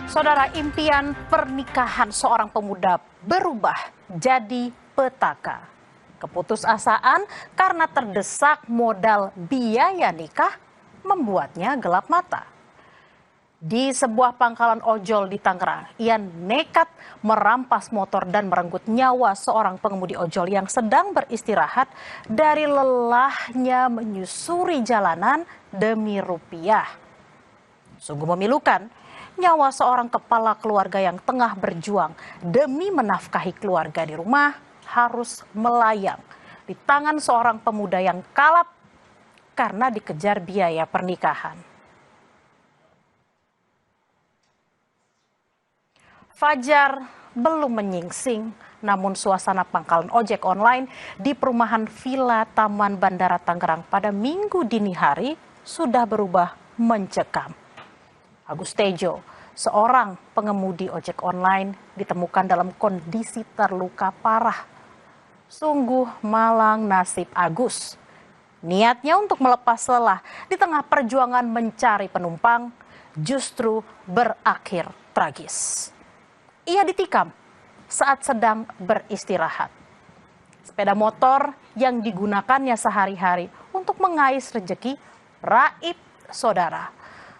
Saudara, impian pernikahan seorang pemuda berubah jadi petaka. Keputusasaan karena terdesak modal biaya nikah membuatnya gelap mata. Di sebuah pangkalan ojol di Tangerang, ia nekat merampas motor dan merenggut nyawa seorang pengemudi ojol yang sedang beristirahat dari lelahnya menyusuri jalanan demi rupiah. Sungguh memilukan. Nyawa seorang kepala keluarga yang tengah berjuang demi menafkahi keluarga di rumah harus melayang di tangan seorang pemuda yang kalap karena dikejar biaya pernikahan. Fajar belum menyingsing, namun suasana pangkalan ojek online di perumahan Villa Taman Bandara Tangerang pada Minggu dini hari sudah berubah mencekam. Agus Tejo, seorang pengemudi ojek online, ditemukan dalam kondisi terluka parah. Sungguh malang nasib Agus. Niatnya untuk melepas lelah di tengah perjuangan mencari penumpang justru berakhir tragis. Ia ditikam saat sedang beristirahat. Sepeda motor yang digunakannya sehari-hari untuk mengais rejeki raib saudara.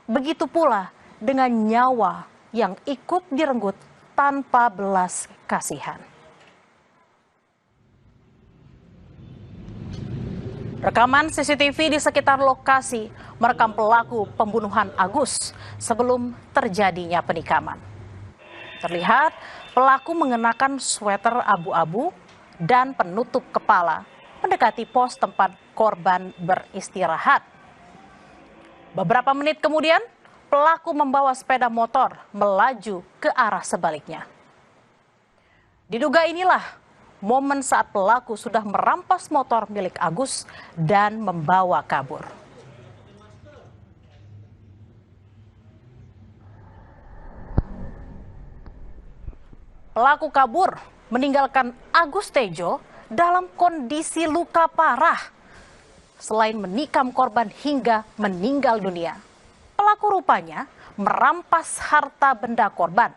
Begitu pula dengan nyawa yang ikut direnggut tanpa belas kasihan. Rekaman CCTV di sekitar lokasi merekam pelaku pembunuhan Agus sebelum terjadinya penikaman. Terlihat pelaku mengenakan sweater abu-abu dan penutup kepala mendekati pos tempat korban beristirahat. Beberapa menit kemudian, pelaku membawa sepeda motor melaju ke arah sebaliknya. Diduga inilah momen saat pelaku sudah merampas motor milik Agus dan membawa kabur. Pelaku kabur meninggalkan Agus Tejo dalam kondisi luka parah. Selain menikam korban hingga meninggal dunia, pelaku rupanya merampas harta benda korban,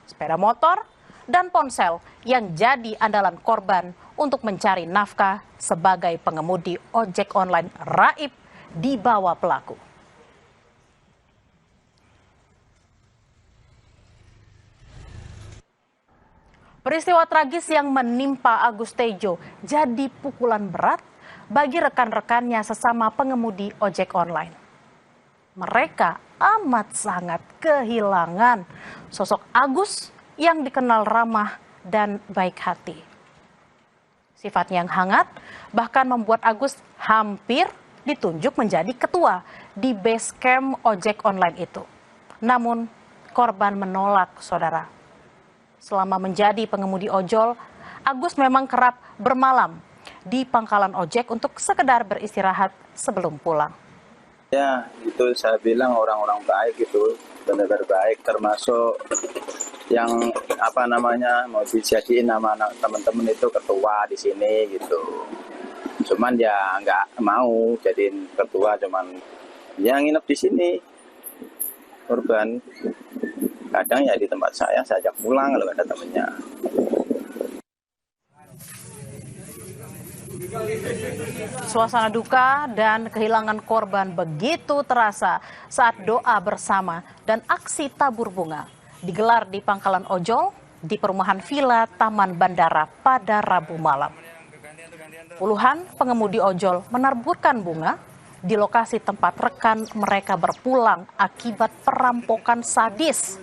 sepeda motor, dan ponsel yang jadi andalan korban untuk mencari nafkah sebagai pengemudi ojek online raib di bawah pelaku. Peristiwa tragis yang menimpa Agus Tejo jadi pukulan berat bagi rekan-rekannya sesama pengemudi ojek online. Mereka amat sangat kehilangan sosok Agus yang dikenal ramah dan baik hati. Sifatnya yang hangat bahkan membuat Agus hampir ditunjuk menjadi ketua di base camp ojek online itu. Namun korban menolak, saudara. Selama menjadi pengemudi ojol, Agus memang kerap bermalam di pangkalan ojek untuk sekedar beristirahat sebelum pulang. Ya, itu saya bilang orang-orang baik itu benar-benar baik, termasuk yang mau dijadiin nama teman-teman itu ketua di sini gitu. Cuman ya nggak mau jadiin ketua, cuman yang nginep di sini korban. Kadang ya di tempat saya ajak pulang kalau ada temennya. Suasana duka dan kehilangan korban begitu terasa saat doa bersama dan aksi tabur bunga digelar di pangkalan ojol di perumahan Villa Taman Bandara pada Rabu malam. Puluhan pengemudi ojol menaburkan bunga di lokasi tempat rekan mereka berpulang akibat perampokan sadis.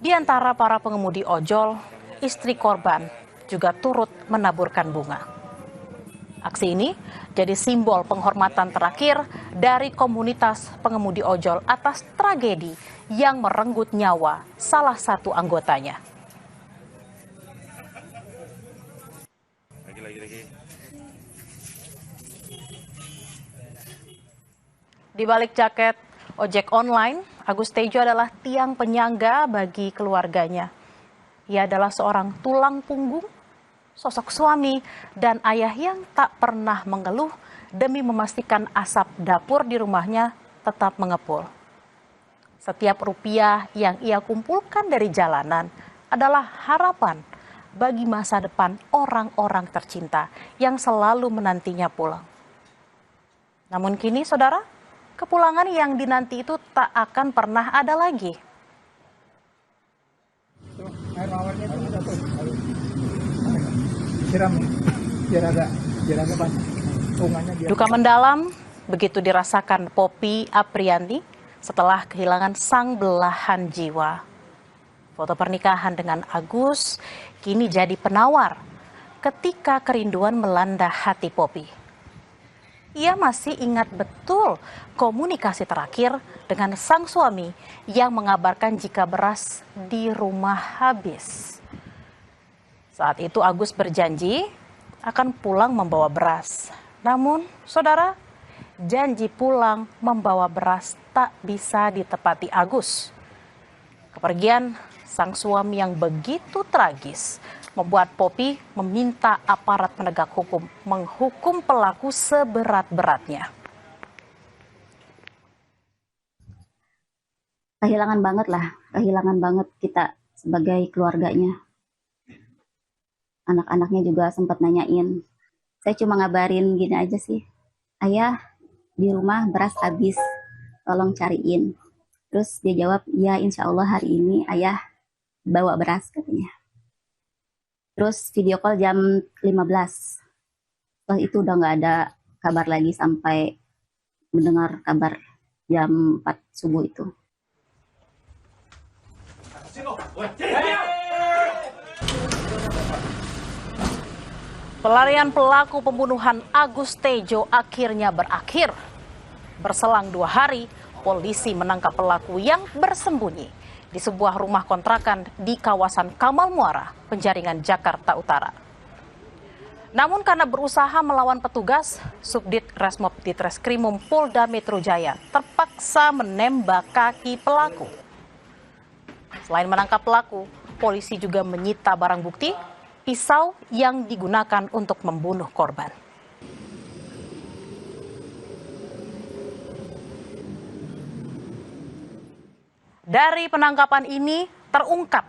Di antara para pengemudi ojol, istri korban juga turut menaburkan bunga. Aksi ini jadi simbol penghormatan terakhir dari komunitas pengemudi ojol atas tragedi yang merenggut nyawa salah satu anggotanya. Di balik jaket ojek online, Agus Tejo adalah tiang penyangga bagi keluarganya. Ia adalah seorang tulang punggung, sosok suami dan ayah yang tak pernah mengeluh demi memastikan asap dapur di rumahnya tetap mengepul. Setiap rupiah yang ia kumpulkan dari jalanan adalah harapan bagi masa depan orang-orang tercinta yang selalu menantinya pulang. Namun kini, saudara, kepulangan yang dinanti itu tak akan pernah ada lagi. Air mawarnya itu udah tuh. Siram biar ada banyak. Duka mendalam begitu dirasakan Poppy Aprianti setelah kehilangan sang belahan jiwa. Foto pernikahan dengan Agus kini jadi penawar ketika kerinduan melanda hati Poppy. Ia masih ingat betul komunikasi terakhir dengan sang suami yang mengabarkan jika beras di rumah habis. Saat itu Agus berjanji akan pulang membawa beras. Namun, saudara, janji pulang membawa beras tak bisa ditepati Agus. Kepergian sang suami yang begitu tragis membuat Poppy meminta aparat penegak hukum menghukum pelaku seberat-beratnya. Kehilangan banget kita sebagai keluarganya. Anak-anaknya juga sempat nanyain. Saya cuma ngabarin gini aja sih. Ayah, di rumah beras habis, tolong cariin. Terus dia jawab, ya insya Allah hari ini ayah bawa beras katanya. Terus video call jam 15. Setelah itu udah nggak ada kabar lagi sampai mendengar kabar jam 4 subuh itu. Pelarian pelaku pembunuhan Agus Tejo akhirnya berakhir. Berselang 2 hari, polisi menangkap pelaku yang bersembunyi di sebuah rumah kontrakan di kawasan Kamal Muara, Penjaringan, Jakarta Utara. Namun karena berusaha melawan petugas, Subdit Resmob Ditreskrimum Polda Metro Jaya terpaksa menembak kaki pelaku. Selain menangkap pelaku, polisi juga menyita barang bukti, pisau yang digunakan untuk membunuh korban. Dari penangkapan ini terungkap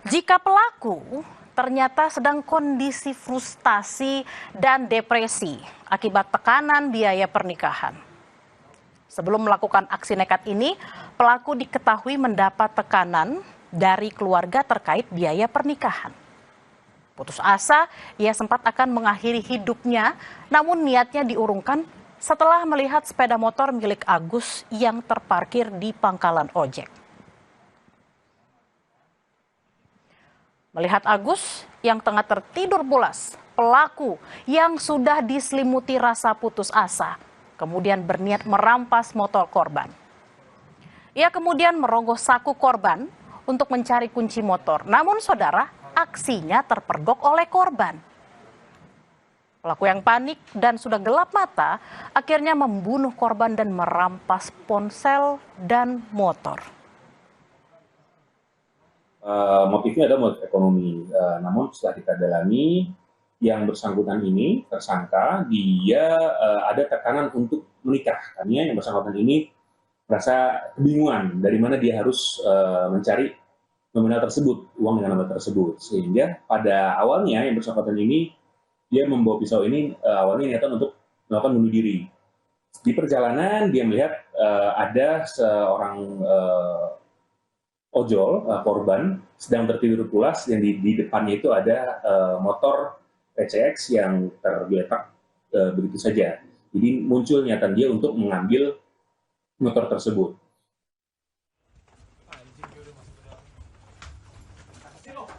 jika pelaku ternyata sedang kondisi frustasi dan depresi akibat tekanan biaya pernikahan. Sebelum melakukan aksi nekat ini, pelaku diketahui mendapat tekanan dari keluarga terkait biaya pernikahan. Putus asa, ia sempat akan mengakhiri hidupnya, namun niatnya diurungkan setelah melihat sepeda motor milik Agus yang terparkir di pangkalan ojek. Melihat Agus yang tengah tertidur pulas, pelaku yang sudah diselimuti rasa putus asa, kemudian berniat merampas motor korban. Ia kemudian merogoh saku korban untuk mencari kunci motor. Namun saudara, aksinya terpergok oleh korban. Pelaku yang panik dan sudah gelap mata akhirnya membunuh korban dan merampas ponsel dan motor. Motifnya adalah motif ekonomi. Namun setelah kita dalami, yang bersangkutan ini, tersangka, dia ada tekanan untuk menikah. Karena yang bersangkutan ini merasa kebingungan dari mana dia harus mencari nominal tersebut, uang dengan nominal tersebut. Sehingga pada awalnya yang bersangkutan ini, dia membawa pisau ini awalnya niatan untuk melakukan bunuh diri. Di perjalanan dia melihat ada seorang ojol, korban, sedang tertidur pulas, dan di depannya itu ada motor PCX yang tergeletak begitu saja. Jadi muncul niatan dia untuk mengambil motor tersebut.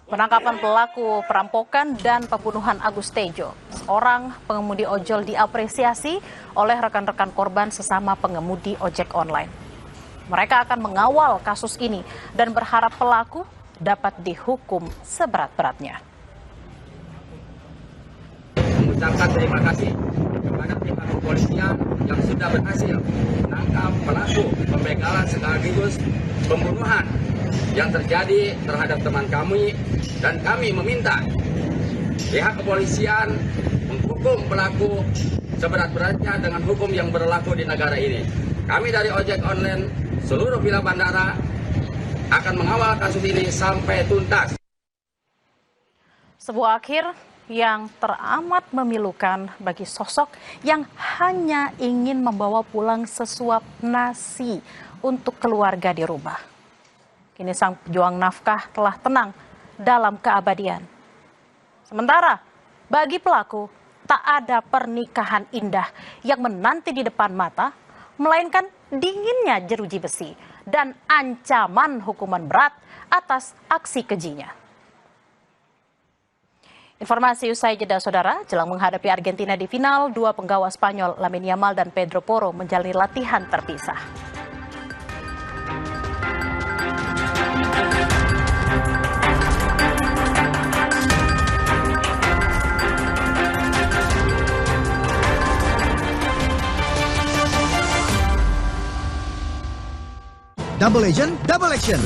Penangkapan pelaku perampokan dan pembunuhan Agus Tejo, seorang pengemudi ojol, diapresiasi oleh rekan-rekan korban sesama pengemudi ojek online. Mereka akan mengawal kasus ini dan berharap pelaku dapat dihukum seberat-beratnya. Mengucapkan terima kasih kepada pihak kepolisian yang sudah berhasil menangkap pelaku pembegalan sekaligus pembunuhan yang terjadi terhadap teman kami, dan kami meminta pihak kepolisian menghukum pelaku seberat-beratnya dengan hukum yang berlaku di negara ini. Kami dari ojek online seluruh pihak bandara akan mengawal kasus ini sampai tuntas. Sebuah akhir yang teramat memilukan bagi sosok yang hanya ingin membawa pulang sesuap nasi untuk keluarga di rumah. Kini sang pejuang nafkah telah tenang dalam keabadian. Sementara bagi pelaku tak ada pernikahan indah yang menanti di depan mata, melainkan dinginnya jeruji besi dan ancaman hukuman berat atas aksi kejinya. Informasi usai jeda saudara, jelang menghadapi Argentina di final, dua penggawa Spanyol Lamine Yamal dan Pedro Porro menjalani latihan terpisah. Double Agent, Double Action.